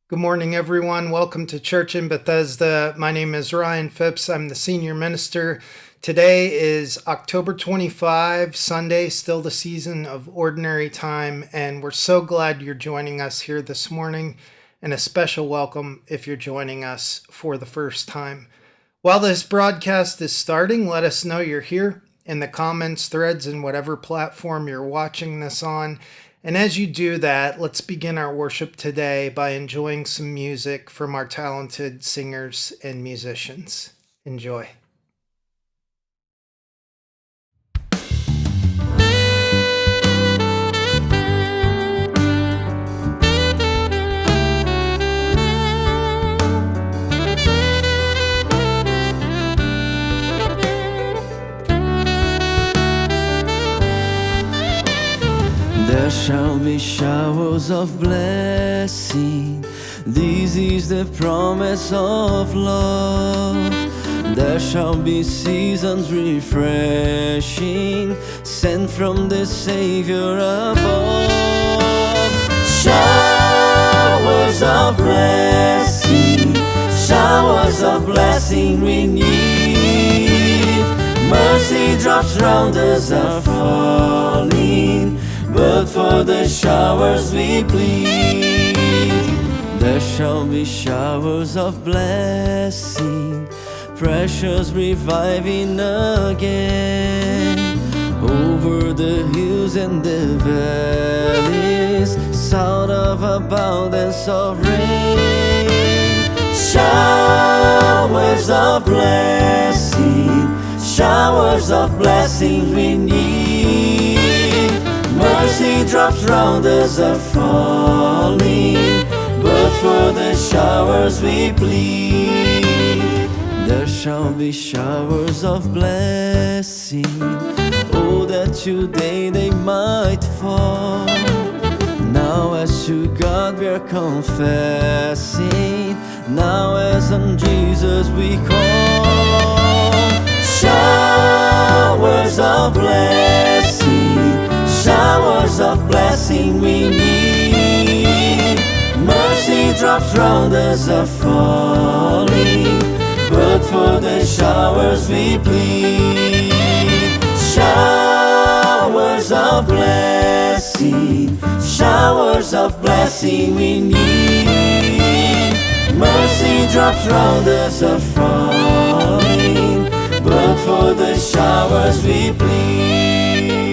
Good morning, everyone. Welcome to Church in Bethesda. My name is Ryan Phipps. I'm the senior minister. Today is October 25, Sunday, still the season of ordinary time, and we're so glad you're joining us here this morning, and a special welcome if you're joining us for the first time. While this broadcast is starting, let us know you're here in the comments, threads, and whatever platform you're watching this on. And as you do that, let's begin our worship today by enjoying some music from our talented singers and musicians. Enjoy. There shall be showers of blessing. This is the promise of love. There shall be seasons refreshing, sent from the Savior above. Showers of blessing, showers of blessing we need. Mercy drops round us are falling, but for the showers we plead. There shall be showers of blessing, precious reviving again, over the hills and the valleys, sound of abundance of rain. Showers of blessing, showers of blessing we need. Mercy drops round us are falling, but for the showers we plead. There shall be showers of blessing, oh, that today they might fall. Now as to God we're confessing, now as on Jesus we call. Showers of blessing, showers of blessing we need. Mercy drops round us are falling, but for the showers we plead. Showers of blessing, showers of blessing we need. Mercy drops round us are falling, but for the showers we plead.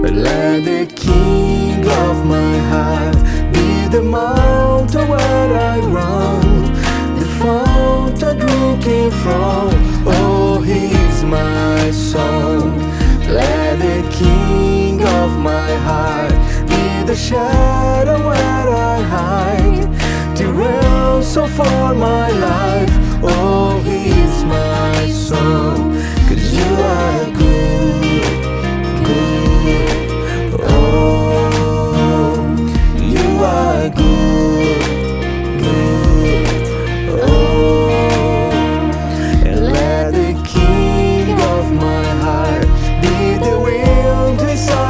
Let the King of my heart be the mountain where I run, the fountain drinking from. Oh, He's my song. Let the King of my heart be the shadow where I hide, the ransom for my life. Oh, He's my song. 'Cause you are good, good. Oh, you are good, good. Oh, and let the King of my heart be the wind inside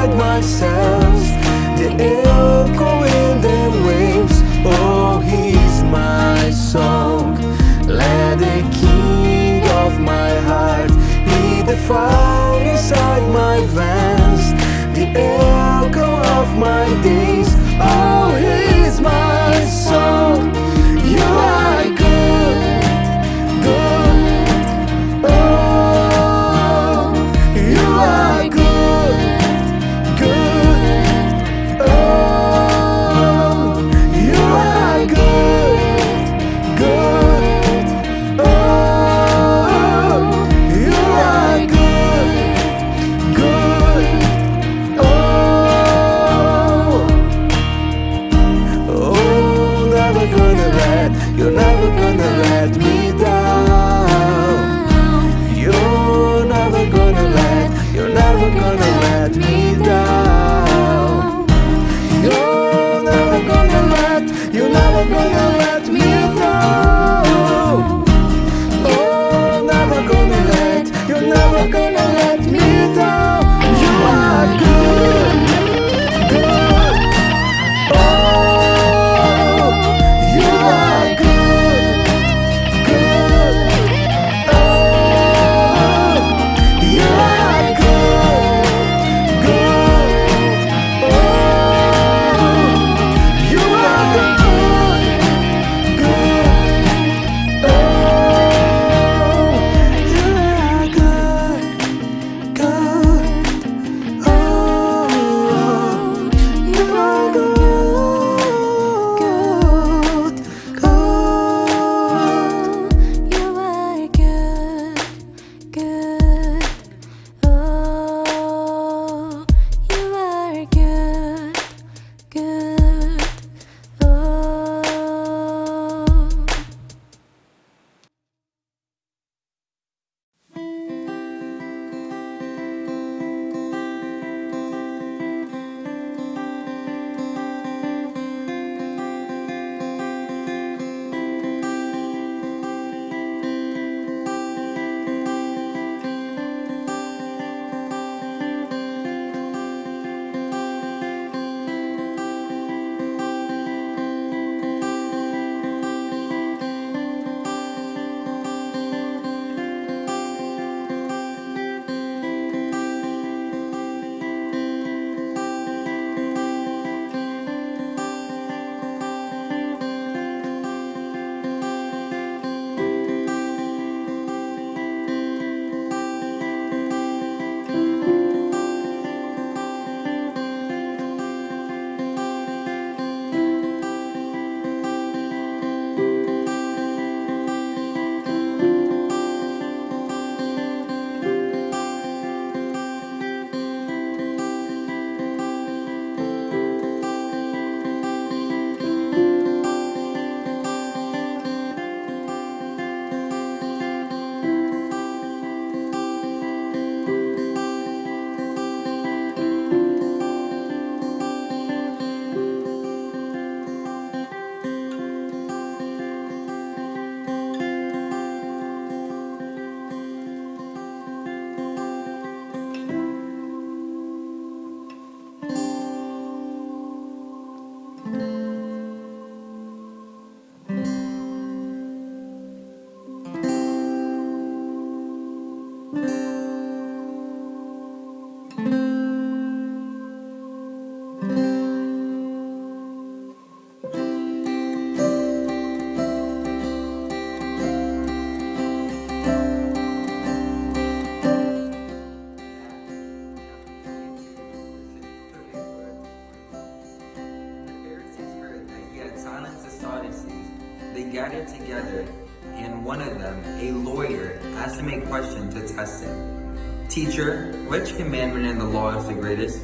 they gathered together, and one of them, a lawyer, asked him a question to test him. "Teacher, which commandment in the law is the greatest?"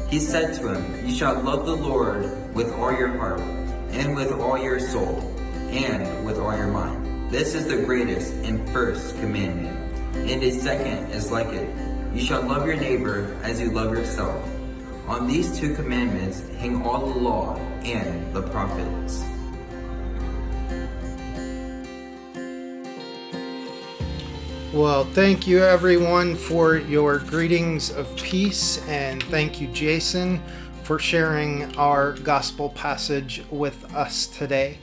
He said to him, "You shall love the Lord with all your heart, and with all your soul, and with all your mind. This is the greatest and first commandment. And a second is like it. You shall love your neighbor as you love yourself. On these two commandments hang all the law and the prophets." Well, thank you everyone for your greetings of peace, and thank you, Jason, for sharing our gospel passage with us today.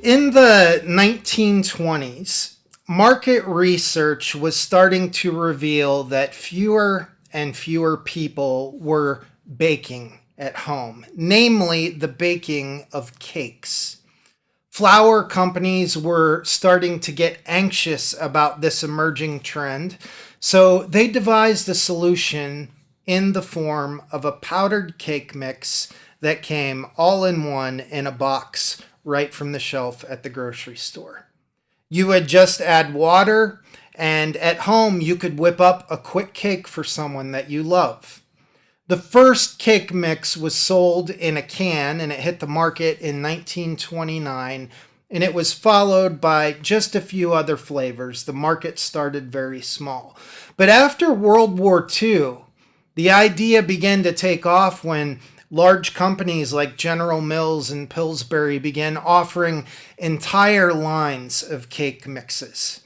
In the 1920s, market research was starting to reveal that fewer and fewer people were baking at home, namely the baking of cakes. Flour companies were starting to get anxious about this emerging trend, so they devised a solution in the form of a powdered cake mix that came all in one in a box right from the shelf at the grocery store. You would just add water, and at home you could whip up a quick cake for someone that you love. The first cake mix was sold in a can, and it hit the market in 1929, and it was followed by just a few other flavors. The market started very small. But after World War II, the idea began to take off when large companies like General Mills and Pillsbury began offering entire lines of cake mixes.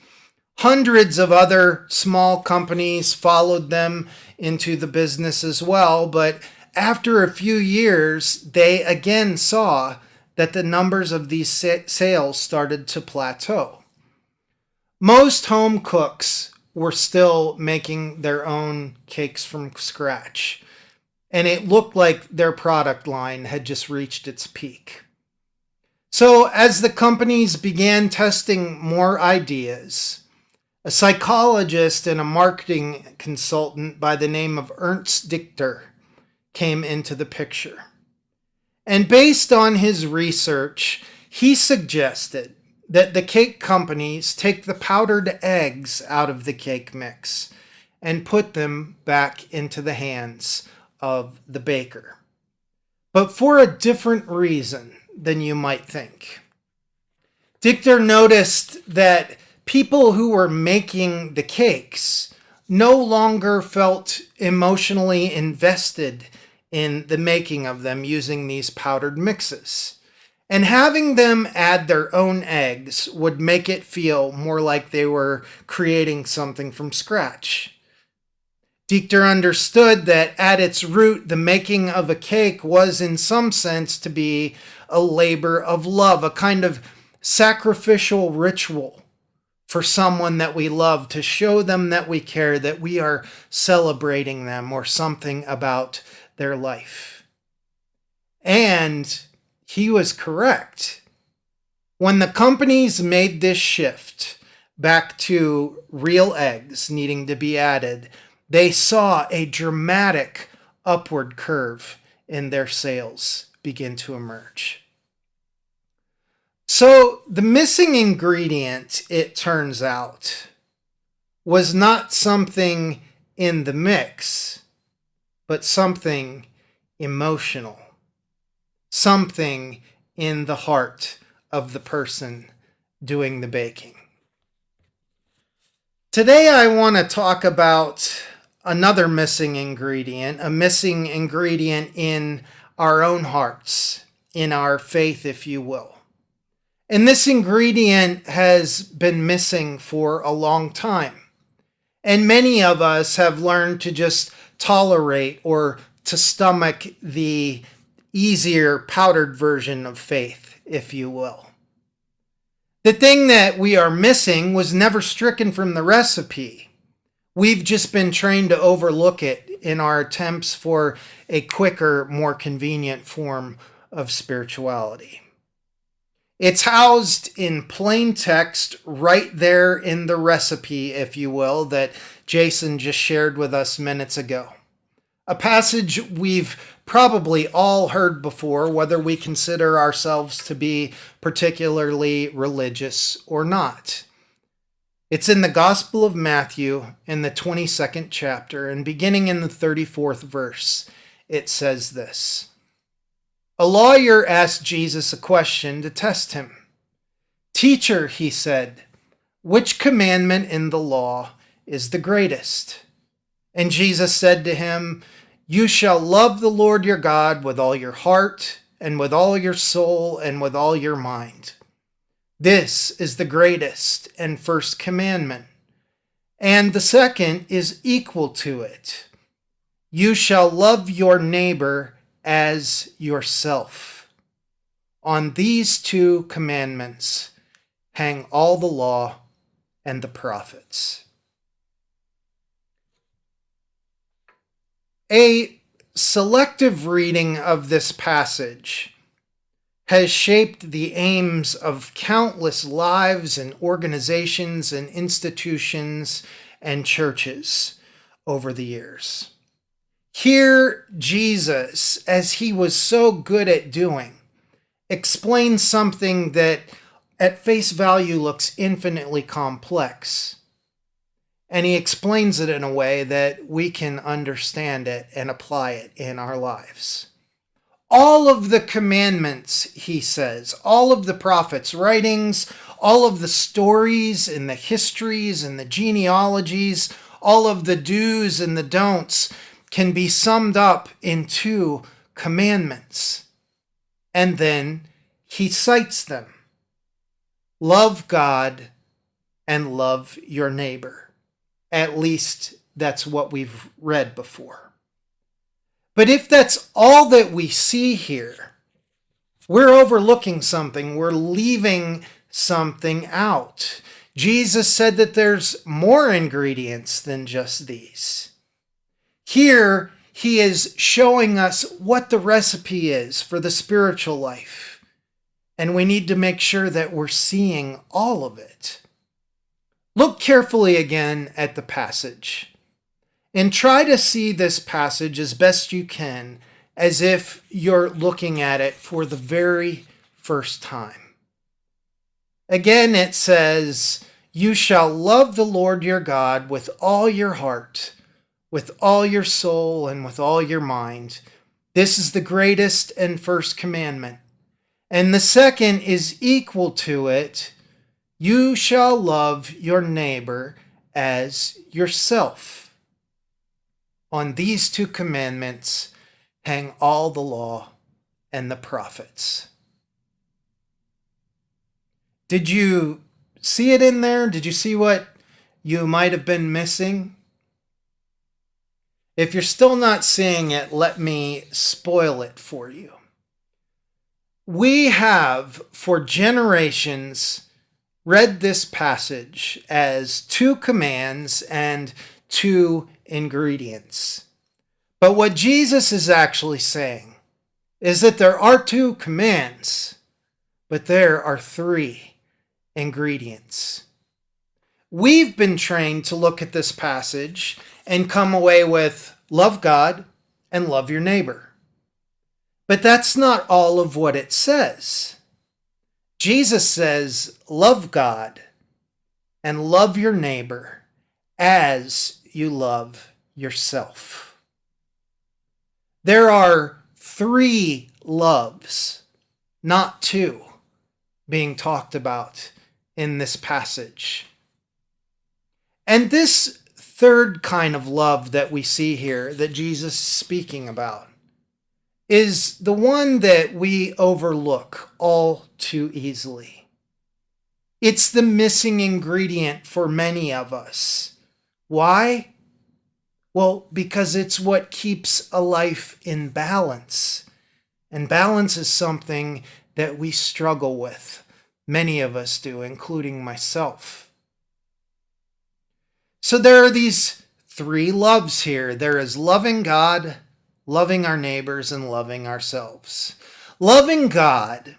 Hundreds of other small companies followed them into the business as well, but after a few years, they again saw that the numbers of these sales started to plateau. Most home cooks were still making their own cakes from scratch, and it looked like their product line had just reached its peak. So as the companies began testing more ideas, a psychologist and a marketing consultant by the name of Ernst Dichter came into the picture. And based on his research, he suggested that the cake companies take the powdered eggs out of the cake mix and put them back into the hands of the baker. But for a different reason than you might think. Dichter noticed that people who were making the cakes no longer felt emotionally invested in the making of them using these powdered mixes. And having them add their own eggs would make it feel more like they were creating something from scratch. Dichter understood that at its root, the making of a cake was in some sense to be a labor of love, a kind of sacrificial ritual for someone that we love, to show them that we care, that we are celebrating them or something about their life. And he was correct. When the companies made this shift back to real eggs needing to be added, they saw a dramatic upward curve in their sales begin to emerge. So the missing ingredient, it turns out, was not something in the mix, but something emotional, something in the heart of the person doing the baking. Today I want to talk about another missing ingredient, a missing ingredient in our own hearts, in our faith, if you will. And this ingredient has been missing for a long time. And many of us have learned to just tolerate or to stomach the easier powdered version of faith, if you will. The thing that we are missing was never stricken from the recipe. We've just been trained to overlook it in our attempts for a quicker, more convenient form of spirituality. It's housed in plain text right there in the recipe, if you will, that Jason just shared with us minutes ago. a passage we've probably all heard before, whether we consider ourselves to be particularly religious or not. It's in the Gospel of Matthew in the 22nd chapter, and beginning in the 34th verse, it says this. A lawyer asked Jesus a question to test him. Teacher, he said, which commandment in the law is the greatest? And Jesus said to him, you shall love the Lord your God with all your heart and with all your soul and with all your mind. This is the greatest and first commandment. And the second is equal to it. You shall love your neighbor as yourself. On these two commandments hang all the law and the prophets. A selective reading of this passage has shaped the aims of countless lives and organizations and institutions and churches over the years. Here, Jesus, as he was so good at doing, explains something that at face value looks infinitely complex. And he explains it in a way that we can understand it and apply it in our lives. All of the commandments, he says, all of the prophets' writings, all of the stories and the histories and the genealogies, all of the do's and the don'ts can be summed up in two commandments. And then he cites them. Love God and love your neighbor. At least that's what we've read before. But if that's all that we see here, we're overlooking something. We're leaving something out. Jesus said that there's more ingredients than just these. Here, he is showing us what the recipe is for the spiritual life. And we need to make sure that we're seeing all of it. Look carefully again at the passage and try to see this passage as best you can as if you're looking at it for the very first time. Again, it says, you shall love the Lord your God with all your heart, with all your soul, and with all your mind. This is the greatest and first commandment. And the second is equal to it. You shall love your neighbor as yourself. On these two commandments hang all the law and the prophets. Did you see it in there? Did you see what you might have been missing? If you're still not seeing it, let me spoil it for you. We have, for generations, read this passage as two commands and two ingredients. But what Jesus is actually saying is that there are two commands, but there are three ingredients. We've been trained to look at this passage and come away with love God and love your neighbor. But that's not all of what it says. Jesus says, love God and love your neighbor as you love yourself. There are three loves, not two, being talked about in this passage. And this third kind of love that we see here that Jesus is speaking about is the one that we overlook all too easily. It's the missing ingredient for many of us. Why? Well, because it's what keeps a life in balance. And balance is something that we struggle with. Many of us do, including myself. So there are these three loves here. There is loving God, loving our neighbors, and loving ourselves. Loving God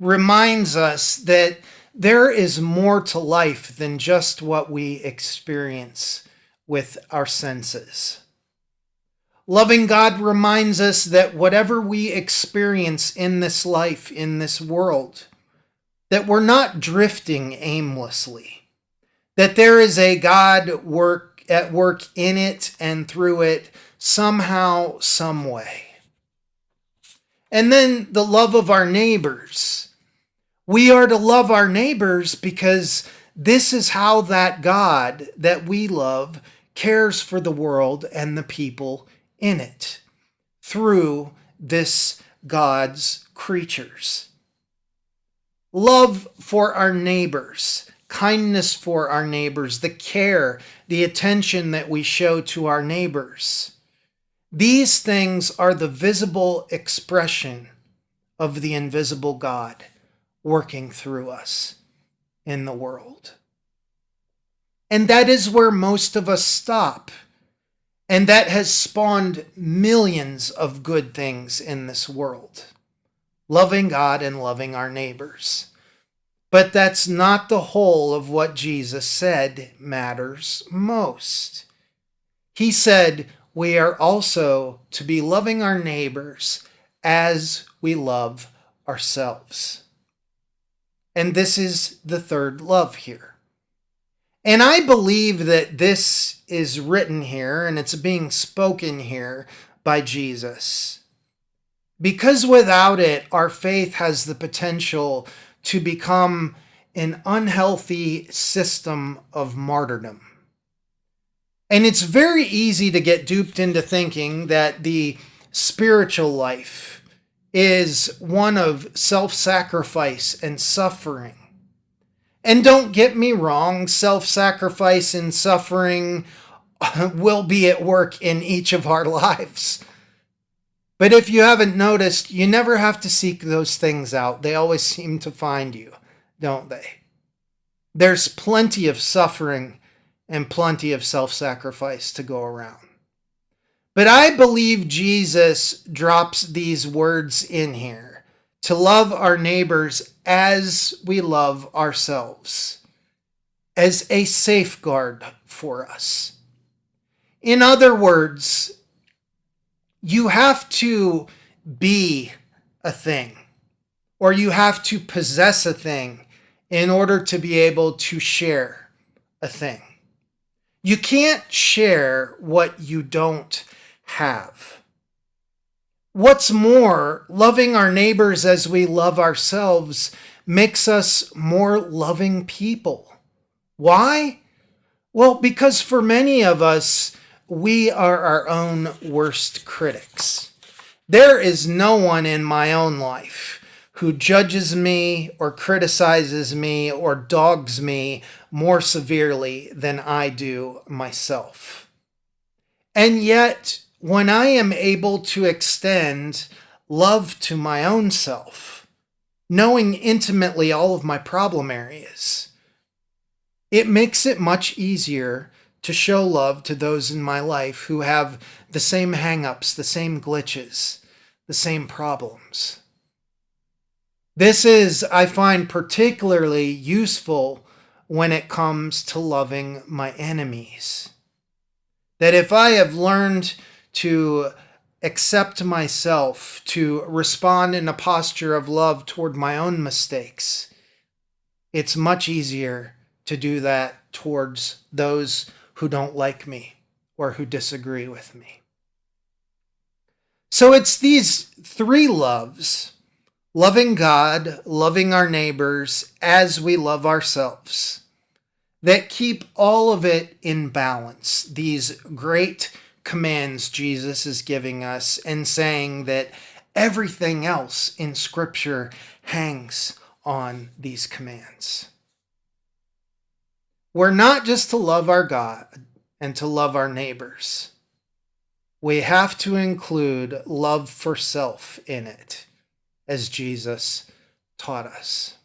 reminds us that there is more to life than just what we experience with our senses. Loving God reminds us that whatever we experience in this life, in this world, that we're not drifting aimlessly, that there is a God at work in it and through it somehow, some way. And then the love of our neighbors. We are to love our neighbors because this is how that God that we love cares for the world and the people in it through this God's creatures. Love for our neighbors, kindness for our neighbors, the care, the attention that we show to our neighbors. These things are the visible expression of the invisible God working through us in the world. And that is where most of us stop. And that has spawned millions of good things in this world. Loving God and loving our neighbors. But that's not the whole of what Jesus said matters most. He said we are also to be loving our neighbors as we love ourselves. And this is the third love here. And I believe that this is written here and it's being spoken here by Jesus. Because without it, our faith has the potential to become an unhealthy system of martyrdom. And it's very easy to get duped into thinking that the spiritual life is one of self-sacrifice and suffering. And don't get me wrong, self-sacrifice and suffering will be at work in each of our lives. But if you haven't noticed, you never have to seek those things out. They always seem to find you, don't they? There's plenty of suffering and plenty of self-sacrifice to go around. But I believe Jesus drops these words in here. To love our neighbors as we love ourselves, as a safeguard for us. In other words, you have to be a thing, or you have to possess a thing in order to be able to share a thing. You can't share what you don't have. What's more, loving our neighbors as we love ourselves makes us more loving people. Why? Well, because for many of us, we are our own worst critics. There is no one in my own life who judges me or criticizes me or dogs me more severely than I do myself. And yet, when I am able to extend love to my own self, knowing intimately all of my problem areas, it makes it much easier to show love to those in my life who have the same hang-ups, the same glitches, the same problems. This is, I find, particularly useful when it comes to loving my enemies. That if I have learned to accept myself, to respond in a posture of love toward my own mistakes, it's much easier to do that towards those who don't like me or who disagree with me. So it's these three loves, loving God, loving our neighbors as we love ourselves, that keep all of it in balance. These great commands Jesus is giving us and saying that everything else in Scripture hangs on these commands. We're not just to love our God and to love our neighbors. We have to include love for self in it, as Jesus taught us.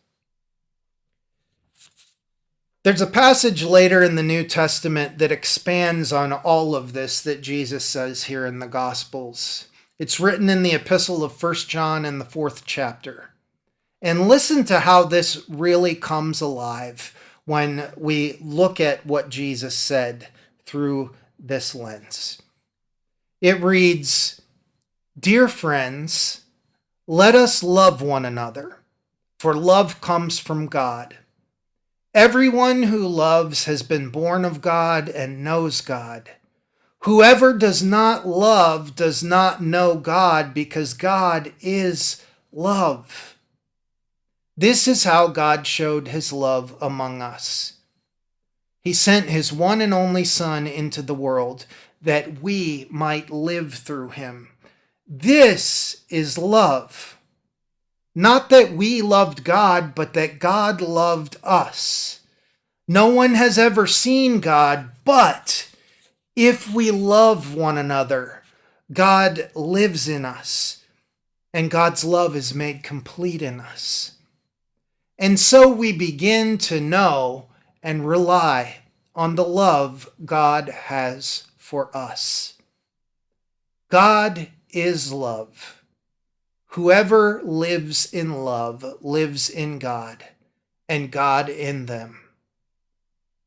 There's a passage later in the New Testament that expands on all of this that Jesus says here in the Gospels. It's written in the epistle of 1 John in the 4th chapter. And listen to how this really comes alive when we look at what Jesus said through this lens. It reads, "Dear friends, let us love one another, for love comes from God. Everyone who loves has been born of God and knows God. Whoever does not love does not know God, because God is love. This is how God showed his love among us. He sent his one and only Son into the world that we might live through him. This is love. Not that we loved God, but that God loved us. No one has ever seen God, but if we love one another, God lives in us, and God's love is made complete in us. And so we begin to know and rely on the love God has for us. God is love. Whoever lives in love lives in God, and God in them.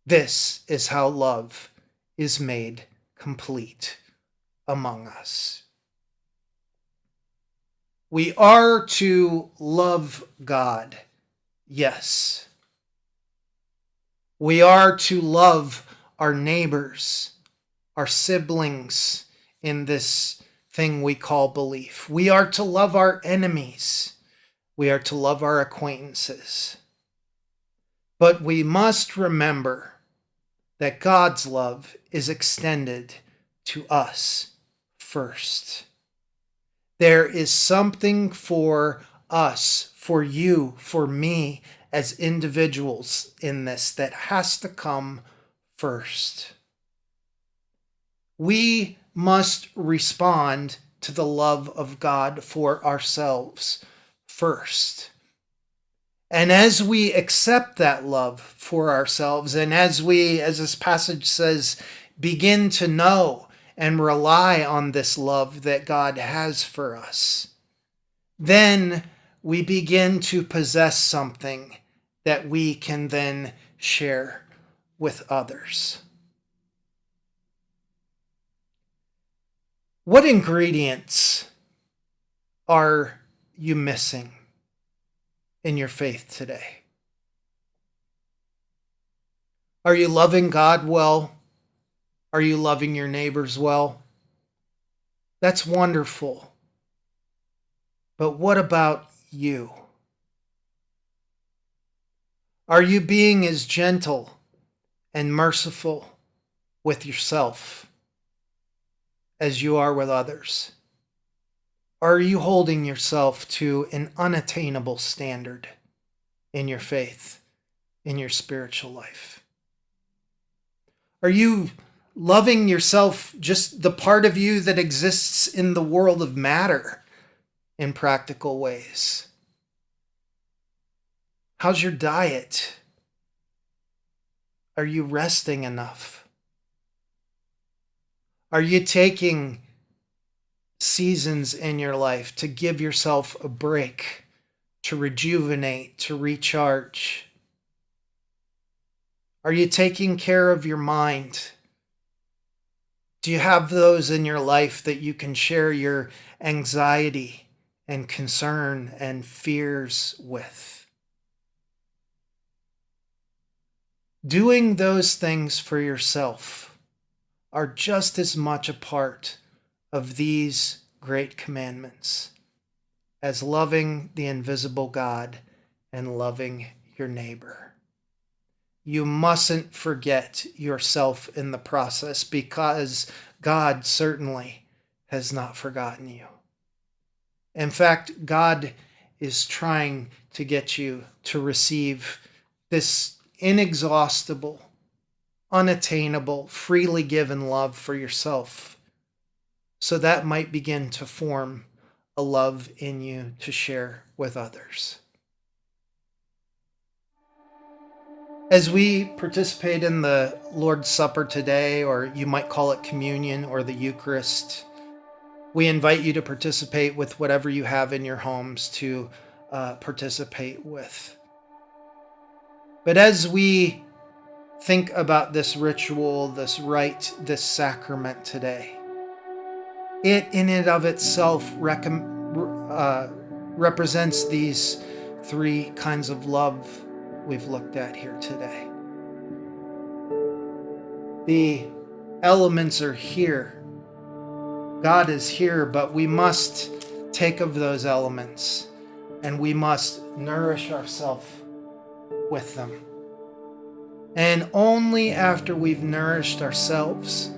This is how love is made complete among us." We are to love God, yes. We are to love our neighbors, our siblings in this thing we call belief. We are to love our enemies. We are to love our acquaintances. But we must remember that God's love is extended to us first. There is something for us, for you, for me as individuals in this that has to come first. We must respond to the love of God for ourselves first. And as we accept that love for ourselves, and as we, as this passage says, begin to know and rely on this love that God has for us, then we begin to possess something that we can then share with others. What ingredients are you missing in your faith today? Are you loving God well? Are you loving your neighbors well? That's wonderful. But what about you? Are you being as gentle and merciful with yourself as you are with others? Are you holding yourself to an unattainable standard in your faith, in your spiritual life? Are you loving yourself, just the part of you that exists in the world of matter, in practical ways? How's your diet? Are you resting enough? Are you taking seasons in your life to give yourself a break, to rejuvenate, to recharge? Are you taking care of your mind? Do you have those in your life that you can share your anxiety and concern and fears with? Doing those things for yourself are just as much a part of these great commandments as loving the invisible God and loving your neighbor. You mustn't forget yourself in the process, because God certainly has not forgotten you. In fact, God is trying to get you to receive this inexhaustible, unattainable, freely given love for yourself, so that might begin to form a love in you to share with others. As we participate in the Lord's Supper today, or you might call it communion or the Eucharist, we invite you to participate with whatever you have in your homes to participate with. But as we think about this ritual, this rite, this sacrament today, It in and of itself represents these three kinds of love we've looked at here today. The elements are here. God is here, but we must take of those elements and we must nourish ourselves with them. And only after we've nourished ourselves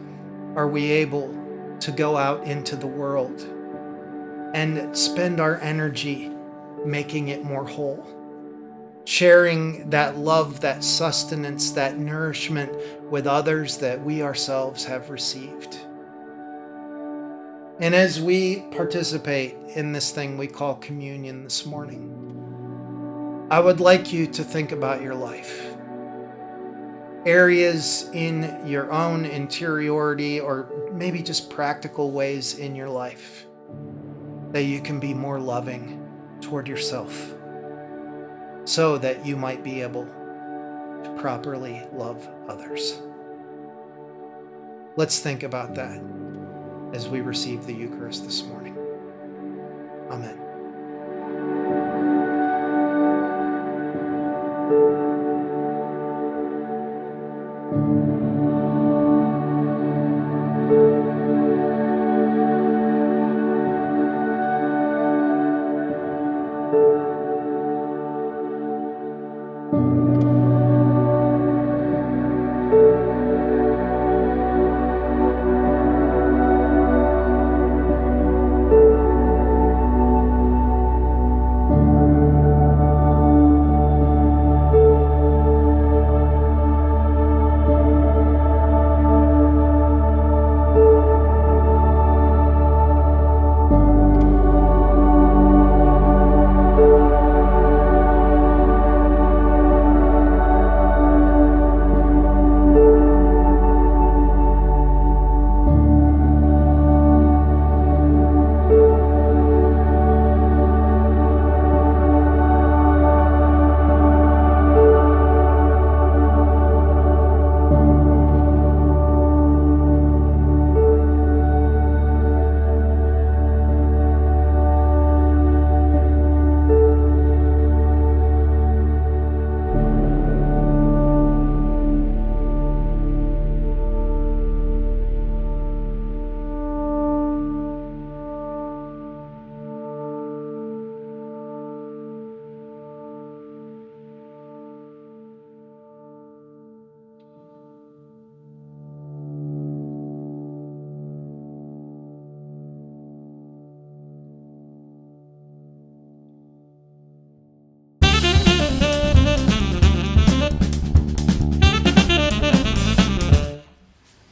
are we able to go out into the world and spend our energy making it more whole, sharing that love, that sustenance, that nourishment with others that we ourselves have received. And as we participate in this thing we call communion this morning, I would like you to think about your life. Areas in your own interiority, or maybe just practical ways in your life that you can be more loving toward yourself, so that you might be able to properly love others. Let's think about that as we receive the Eucharist this morning. Amen.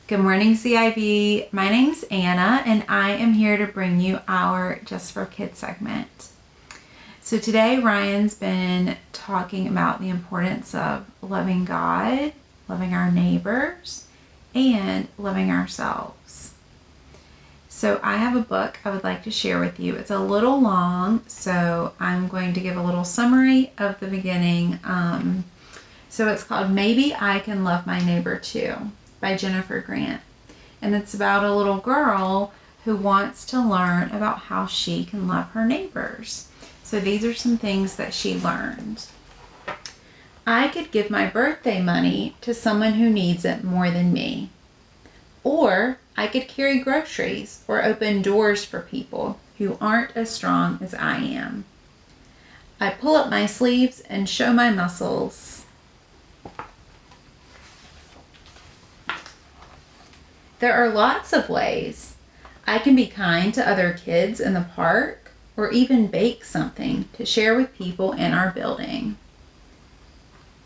Good morning, CIV. My name's Anna, and I am here to bring you our Just for Kids segment. So today, Ryan's been talking about the importance of loving God, loving our neighbors, and loving ourselves. So I have a book I would like to share with you. It's a little long, so I'm going to give a little summary of the beginning. So it's called Maybe I Can Love My Neighbor Too by Jennifer Grant. And it's about a little girl who wants to learn about how she can love her neighbors. So these are some things that she learned. I could give my birthday money to someone who needs it more than me. Or I could carry groceries or open doors for people who aren't as strong as I am. I pull up my sleeves and show my muscles. There are lots of ways. I can be kind to other kids in the park, or even bake something to share with people in our building.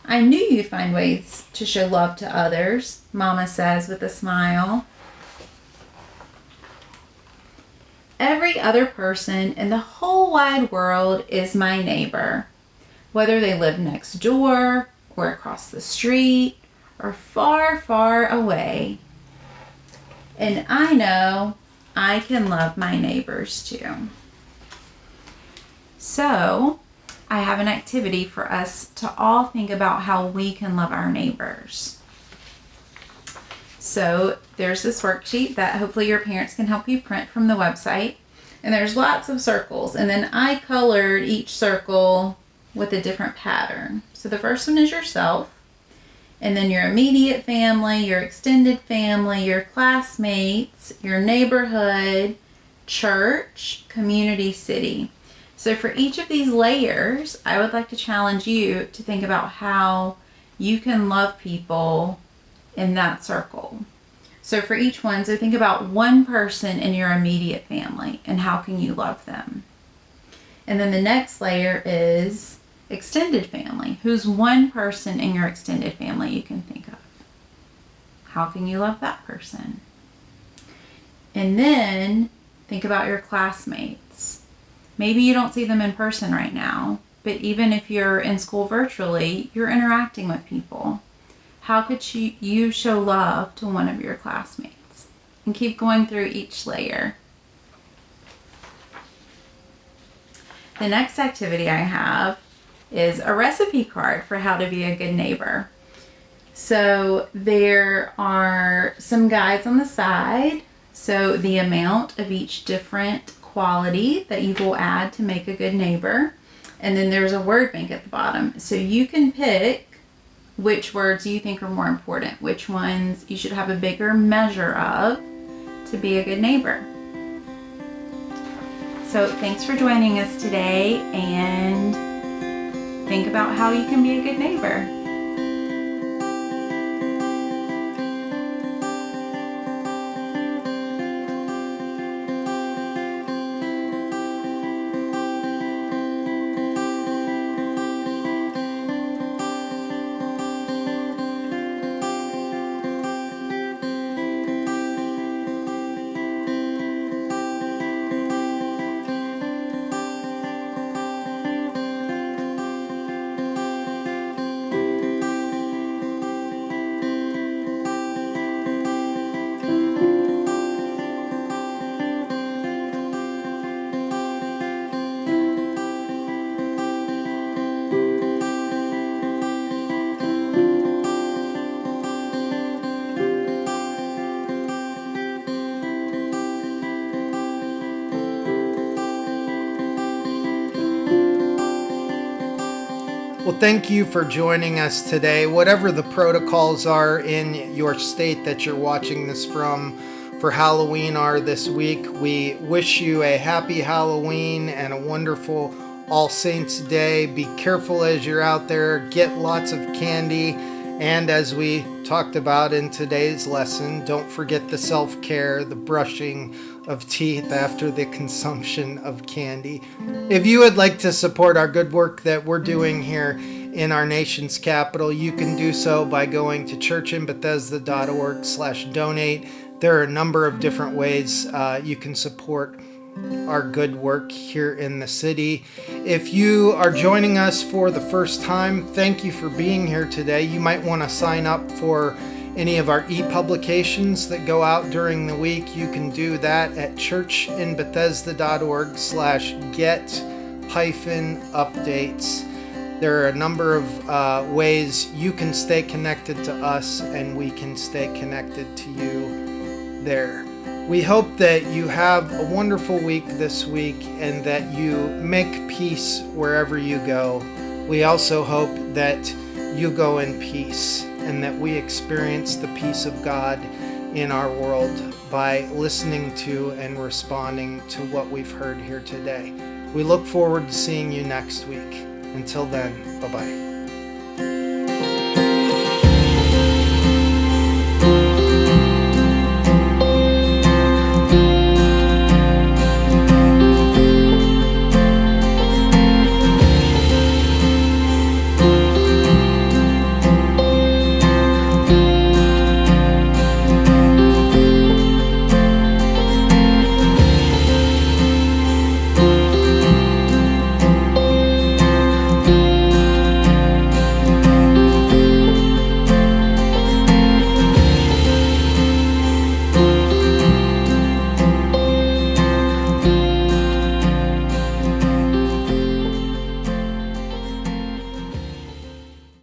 I knew you'd find ways to show love to others, Mama says with a smile. Every other person in the whole wide world is my neighbor, whether they live next door, or across the street, or far, far away. And I know I can love my neighbors too. So, I have an activity for us to all think about how we can love our neighbors. So there's this worksheet that hopefully your parents can help you print from the website. And there's lots of circles. And then I colored each circle with a different pattern. So the first one is yourself. And then your immediate family, your extended family, your classmates, your neighborhood, church, community, city. So for each of these layers, I would like to challenge you to think about how you can love people in that circle. So for each one, so think about one person in your immediate family and how can you love them. And then the next layer is extended family. Who's one person in your extended family you can think of? How can you love that person? And then think about your classmates. Maybe you don't see them in person right now, but even if you're in school virtually, you're interacting with people. How could you show love to one of your classmates? And keep going through each layer. The next activity I have is a recipe card for how to be a good neighbor. So there are some guides on the side. So the amount of each different quality that you will add to make a good neighbor. And then there's a word bank at the bottom. So you can pick which words you think are more important, which ones you should have a bigger measure of to be a good neighbor. So thanks for joining us today, and think about how you can be a good neighbor. Well, thank you for joining us today. Whatever the protocols are in your state that you're watching this from for Halloween are this week, we wish you a happy Halloween and a wonderful All Saints Day. Be careful as you're out there. Get lots of candy. And as we talked about in today's lesson, don't forget the self-care, the brushing of teeth after the consumption of candy. If you would like to support our good work that we're doing here in our nation's capital, you can do so by going to churchinbethesda.org/donate. There are a number of different ways you can support our good work here in the city. If you are joining us for the first time, thank you for being here today. You might want to sign up for any of our e-publications that go out during the week. You can do that at churchinbethesda.org/get-updates. There are a number of ways you can stay connected to us, and we can stay connected to you there. We hope that you have a wonderful week this week and that you make peace wherever you go. We also hope that you go in peace and that we experience the peace of God in our world by listening to and responding to what we've heard here today. We look forward to seeing you next week. Until then, bye-bye.